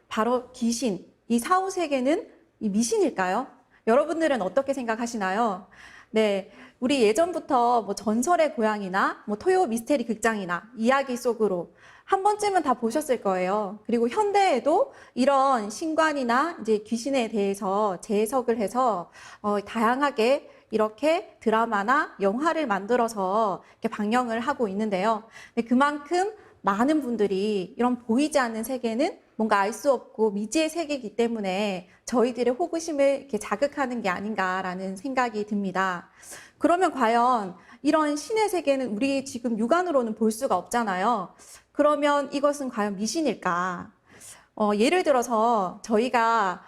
바로 귀신, 이 사후 세계는 이 미신일까요? 여러분들은 어떻게 생각하시나요? 네, 우리 예전부터 뭐 전설의 고향이나 뭐 토요 미스테리 극장이나 이야기 속으로 한 번쯤은 다 보셨을 거예요. 그리고 현대에도 이런 신관이나 이제 귀신에 대해서 재해석을 해서 다양하게 이렇게 드라마나 영화를 만들어서 이렇게 방영을 하고 있는데요. 네, 그만큼 많은 분들이 이런 보이지 않는 세계는 뭔가 알 수 없고 미지의 세계이기 때문에 저희들의 호기심을 이렇게 자극하는 게 아닌가라는 생각이 듭니다. 그러면 과연 이런 신의 세계는 우리 지금 육안으로는 볼 수가 없잖아요. 그러면 이것은 과연 미신일까? 예를 들어서 저희가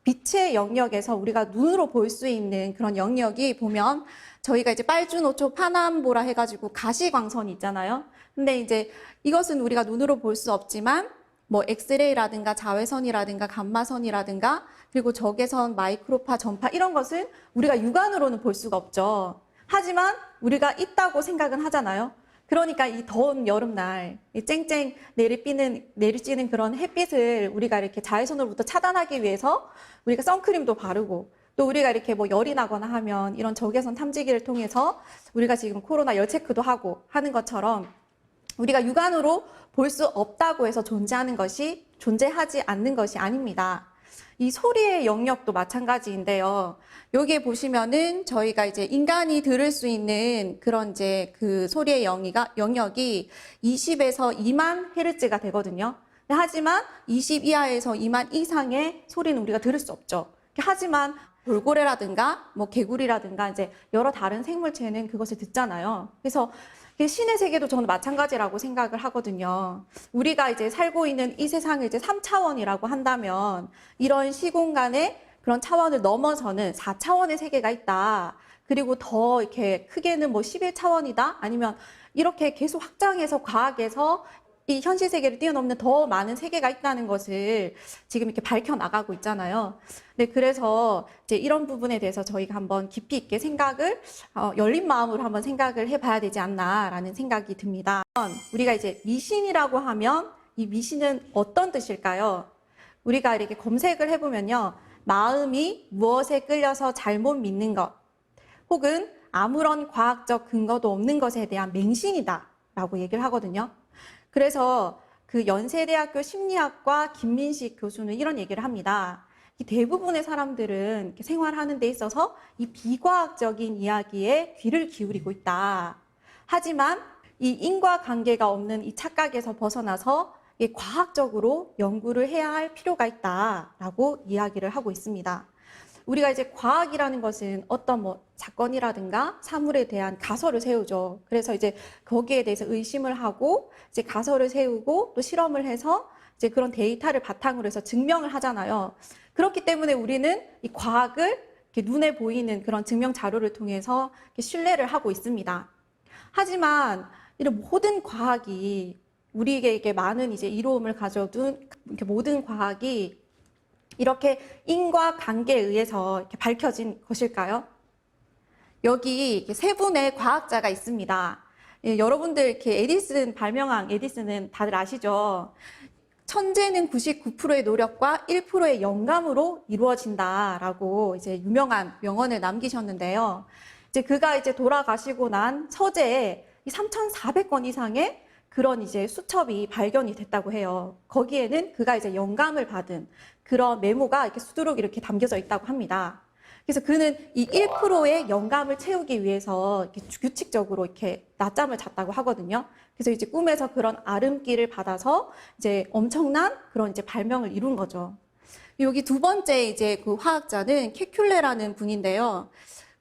빛의 영역에서 우리가 눈으로 볼 수 있는 그런 영역이 보면 저희가 이제 빨주노초 파남보라 해가지고 가시광선이 있잖아요. 근데 이제 이것은 우리가 눈으로 볼 수 없지만 뭐 엑스레이라든가 자외선이라든가 감마선이라든가 그리고 적외선, 마이크로파, 전파 이런 것은 우리가 육안으로는 볼 수가 없죠. 하지만 우리가 있다고 생각은 하잖아요. 그러니까 이 더운 여름날 이 쨍쨍 내리쬐는 그런 햇빛을 우리가 이렇게 자외선으로부터 차단하기 위해서 우리가 선크림도 바르고 또 우리가 이렇게 뭐 열이 나거나 하면 이런 적외선 탐지기를 통해서 우리가 지금 코로나 열 체크도 하고 하는 것처럼 우리가 육안으로 볼 수 없다고 해서 존재하지 않는 것이 아닙니다. 이 소리의 영역도 마찬가지인데요. 여기에 보시면은 저희가 이제 인간이 들을 수 있는 그런 이제 그 소리의 영역이 20에서 2만 헤르츠가 되거든요. 하지만 20 이하에서 2만 이상의 소리는 우리가 들을 수 없죠. 하지만 돌고래라든가 뭐 개구리라든가 이제 여러 다른 생물체는 그것을 듣잖아요. 그래서 신의 세계도 저는 마찬가지라고 생각을 하거든요. 우리가 이제 살고 있는 이 세상을 이제 3차원이라고 한다면 이런 시공간의 그런 차원을 넘어서는 4차원의 세계가 있다. 그리고 더 이렇게 크게는 뭐 11차원이다. 아니면 이렇게 계속 확장해서 과학에서 이 현실 세계를 뛰어넘는 더 많은 세계가 있다는 것을 지금 이렇게 밝혀나가고 있잖아요. 네, 그래서 이제 이런 부분에 대해서 저희가 한번 깊이 있게 열린 마음으로 한번 생각을 해봐야 되지 않나라는 생각이 듭니다. 우리가 이제 미신이라고 하면 이 미신은 어떤 뜻일까요? 우리가 이렇게 검색을 해보면요. 마음이 무엇에 끌려서 잘못 믿는 것, 혹은 아무런 과학적 근거도 없는 것에 대한 맹신이다 라고 얘기를 하거든요. 그래서 그 연세대학교 심리학과 김민식 교수는 이런 얘기를 합니다. 이 대부분의 사람들은 이렇게 생활하는 데 있어서 이 비과학적인 이야기에 귀를 기울이고 있다. 하지만 이 인과관계가 없는 이 착각에서 벗어나서 과학적으로 연구를 해야 할 필요가 있다라고 이야기를 하고 있습니다. 우리가 이제 과학이라는 것은 어떤 뭐 사건이라든가 사물에 대한 가설을 세우죠. 그래서 이제 거기에 대해서 의심을 하고 이제 가설을 세우고 또 실험을 해서 이제 그런 데이터를 바탕으로 해서 증명을 하잖아요. 그렇기 때문에 우리는 이 과학을 이렇게 눈에 보이는 그런 증명 자료를 통해서 이렇게 신뢰를 하고 있습니다. 하지만 이런 모든 과학이 우리에게 많은 이제 이로움을 가져둔 이렇게 모든 과학이 이렇게 인과관계에 의해서 이렇게 밝혀진 것일까요? 여기 세 분의 과학자가 있습니다. 예, 여러분들 이렇게 발명왕 에디슨은 다들 아시죠? 천재는 99%의 노력과 1%의 영감으로 이루어진다라고 이제 유명한 명언을 남기셨는데요. 이제 그가 이제 돌아가시고 난 서재에 3,400건 이상의 그런 이제 수첩이 발견이 됐다고 해요. 거기에는 그가 이제 영감을 받은 그런 메모가 이렇게 수두룩 이렇게 담겨져 있다고 합니다. 그래서 그는 이 1%의 영감을 채우기 위해서 이렇게 규칙적으로 이렇게 낮잠을 잤다고 하거든요. 그래서 이제 꿈에서 그런 아름기를 받아서 이제 엄청난 그런 이제 발명을 이룬 거죠. 여기 두 번째 이제 그 화학자는 케큘레라는 분인데요.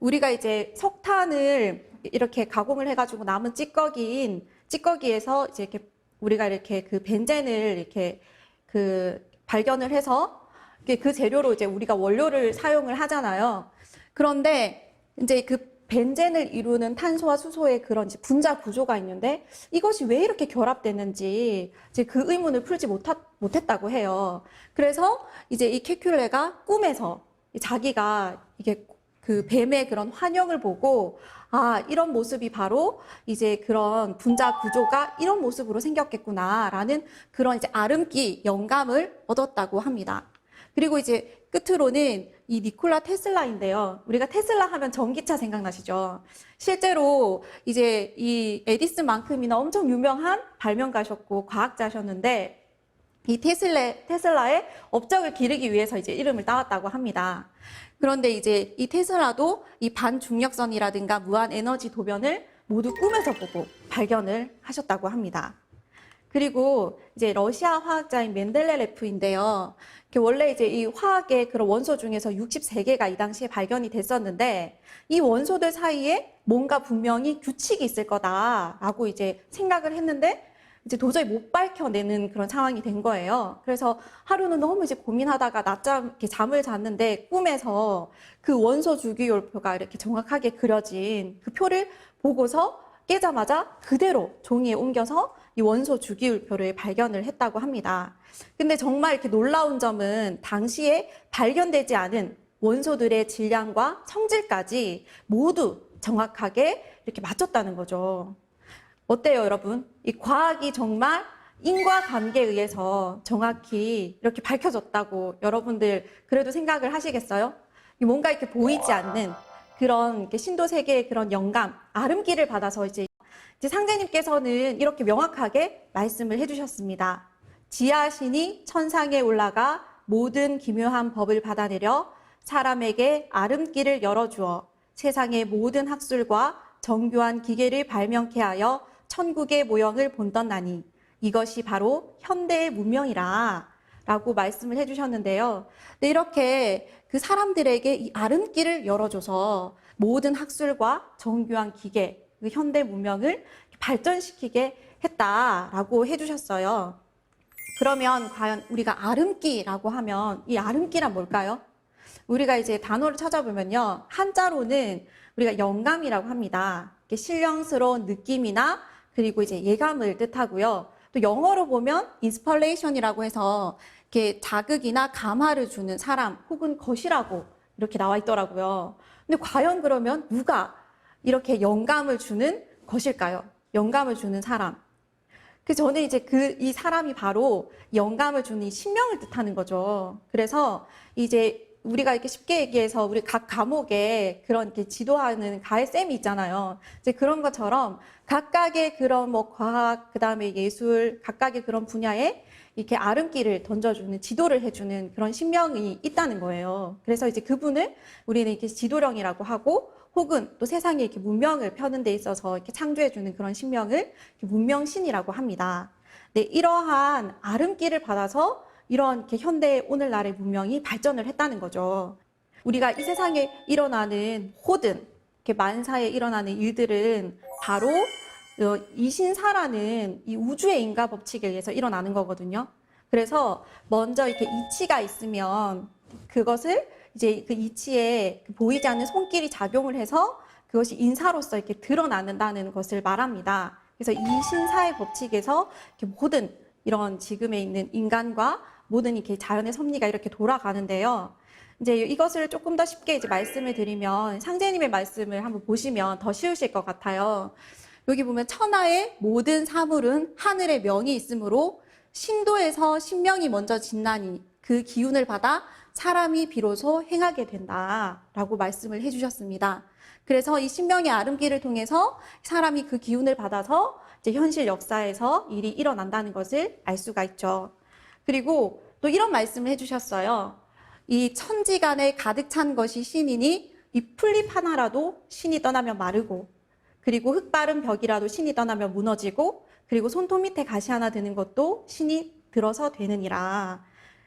우리가 이제 석탄을 이렇게 가공을 해가지고 남은 찌꺼기에서 이제 이렇게 우리가 이렇게 그 벤젠을 이렇게 그 발견을 해서 그 재료로 이제 우리가 원료를 사용을 하잖아요. 그런데 이제 그 벤젠을 이루는 탄소와 수소의 그런 이제 분자 구조가 있는데 이것이 왜 이렇게 결합되는지 이제 그 의문을 풀지 못했다고 해요. 그래서 이제 이 케큘레가 꿈에서 자기가 이게 그 뱀의 그런 환영을 보고 아, 이런 모습이 바로 이제 그런 분자 구조가 이런 모습으로 생겼겠구나라는 그런 이제 아름기, 영감을 얻었다고 합니다. 그리고 이제 끝으로는 이 니콜라 테슬라인데요. 우리가 테슬라 하면 전기차 생각나시죠? 실제로 이제 이 에디슨만큼이나 엄청 유명한 발명가셨고 과학자셨는데 이 테슬라의 업적을 기르기 위해서 이제 이름을 따왔다고 합니다. 그런데 이제 이 테슬라도 이 반중력선이라든가 무한 에너지 도변을 모두 꿈에서 보고 발견을 하셨다고 합니다. 그리고 이제 러시아 화학자인 멘델레예프인데요. 원래 이제 이 화학의 그런 원소 중에서 63개가 이 당시에 발견이 됐었는데 이 원소들 사이에 뭔가 분명히 규칙이 있을 거다라고 이제 생각을 했는데 이제 도저히 못 밝혀내는 그런 상황이 된 거예요. 그래서 하루는 너무 이제 고민하다가 낮잠 이렇게 잠을 잤는데 꿈에서 그 원소 주기율표가 이렇게 정확하게 그려진 그 표를 보고서 깨자마자 그대로 종이에 옮겨서 이 원소 주기율표를 발견을 했다고 합니다. 근데 정말 이렇게 놀라운 점은 당시에 발견되지 않은 원소들의 질량과 성질까지 모두 정확하게 이렇게 맞췄다는 거죠. 어때요, 여러분? 이 과학이 정말 인과관계에 의해서 정확히 이렇게 밝혀졌다고 여러분들 그래도 생각을 하시겠어요? 뭔가 이렇게 보이지 않는 그런 이렇게 신도 세계의 그런 영감, 아름기를 받아서 이제 상제님께서는 이렇게 명확하게 말씀을 해주셨습니다. 지하신이 천상에 올라가 모든 기묘한 법을 받아내려 사람에게 아름길을 열어주어 세상의 모든 학술과 정교한 기계를 발명케 하여 천국의 모형을 본떴나니 이것이 바로 현대의 문명이라 라고 말씀을 해주셨는데요. 네, 이렇게 그 사람들에게 이 아름길을 열어줘서 모든 학술과 정교한 기계, 그 현대 문명을 발전시키게 했다라고 해주셨어요. 그러면 과연 우리가 아름기라고 하면 이 아름기란 뭘까요? 우리가 이제 단어를 찾아보면요. 한자로는 우리가 영감이라고 합니다. 신령스러운 느낌이나 그리고 이제 예감을 뜻하고요. 또 영어로 보면 인스퍼레이션이라고 해서 이렇게 자극이나 감화를 주는 사람 혹은 것이라고 이렇게 나와 있더라고요. 근데 과연 그러면 누가 이렇게 영감을 주는 것일까요? 영감을 주는 사람. 그래서 저는 이제 이 사람이 바로 영감을 주는 이 신명을 뜻하는 거죠. 그래서 이제 우리가 이렇게 쉽게 얘기해서 우리 각 과목에 그런 이렇게 지도하는 가해쌤이 있잖아요. 이제 그런 것처럼 각각의 그런 뭐 과학, 그 다음에 예술, 각각의 그런 분야에 이렇게 아름길을 던져주는, 지도를 해주는 그런 신명이 있다는 거예요. 그래서 이제 그분을 우리는 이렇게 지도령이라고 하고 혹은 또 세상에 이렇게 문명을 펴는 데 있어서 이렇게 창조해주는 그런 신명을 문명신이라고 합니다. 네, 이러한 아름길을 받아서 이런 이렇게 현대 오늘날의 문명이 발전을 했다는 거죠. 우리가 이 세상에 일어나는 모든 이렇게 만사에 일어나는 일들은 바로 이신사라는 이 우주의 인과 법칙에 의해서 일어나는 거거든요. 그래서 먼저 이렇게 이치가 있으면 그것을 이제 그 이치에 보이지 않는 손길이 작용을 해서 그것이 인사로서 이렇게 드러나는다는 것을 말합니다. 그래서 이 신사의 법칙에서 이렇게 모든 이런 지금에 있는 인간과 모든 이렇게 자연의 섭리가 이렇게 돌아가는데요. 이제 이것을 조금 더 쉽게 이제 말씀을 드리면 상제님의 말씀을 한번 보시면 더 쉬우실 것 같아요. 여기 보면 천하의 모든 사물은 하늘의 명이 있으므로 신도에서 신명이 먼저 짓나니 그 기운을 받아 사람이 비로소 행하게 된다라고 말씀을 해주셨습니다. 그래서 이 신명의 아름기를 통해서 사람이 그 기운을 받아서 이제 현실 역사에서 일이 일어난다는 것을 알 수가 있죠. 그리고 또 이런 말씀을 해주셨어요. 이 천지간에 가득 찬 것이 신이니 이 풀잎 하나라도 신이 떠나면 마르고 그리고 흙바른 벽이라도 신이 떠나면 무너지고 그리고 손톱 밑에 가시 하나 드는 것도 신이 들어서 되느니라.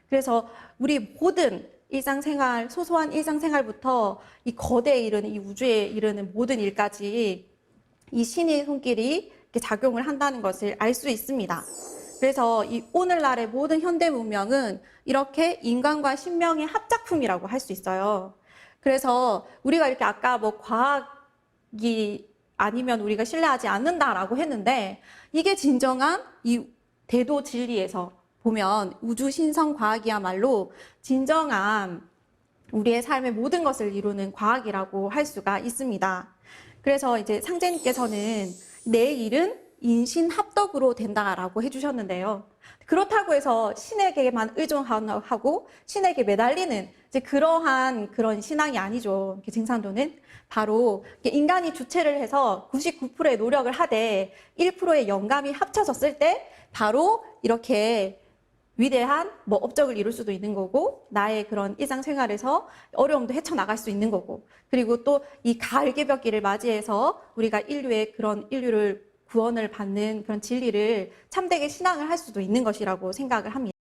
그래서 우리 모든 일상생활, 소소한 일상생활부터 이 거대에 이르는 이 우주에 이르는 모든 일까지 이 신의 손길이 이렇게 작용을 한다는 것을 알 수 있습니다. 그래서 이 오늘날의 모든 현대 문명은 이렇게 인간과 신명의 합작품이라고 할 수 있어요. 그래서 우리가 이렇게 아까 뭐 과학이 아니면 우리가 신뢰하지 않는다라고 했는데 이게 진정한 이 대도 진리에서 보면 우주 신성 과학이야말로 진정한 우리의 삶의 모든 것을 이루는 과학이라고 할 수가 있습니다. 그래서 이제 상제님께서는 내 일은 인신합덕으로 된다라고 해주셨는데요. 그렇다고 해서 신에게만 의존하고 신에게 매달리는 이제 그런 신앙이 아니죠. 증산도는 바로 인간이 주체를 해서 99%의 노력을 하되 1%의 영감이 합쳐졌을 때 바로 이렇게 위대한 뭐 업적을 이룰 수도 있는 거고 나의 그런 일상생활에서 어려움도 헤쳐나갈 수 있는 거고 그리고 또 이 가을 개벽기를 맞이해서 우리가 인류를 구원을 받는 그런 진리를 참되게 신앙을 할 수도 있는 것이라고 생각을 합니다.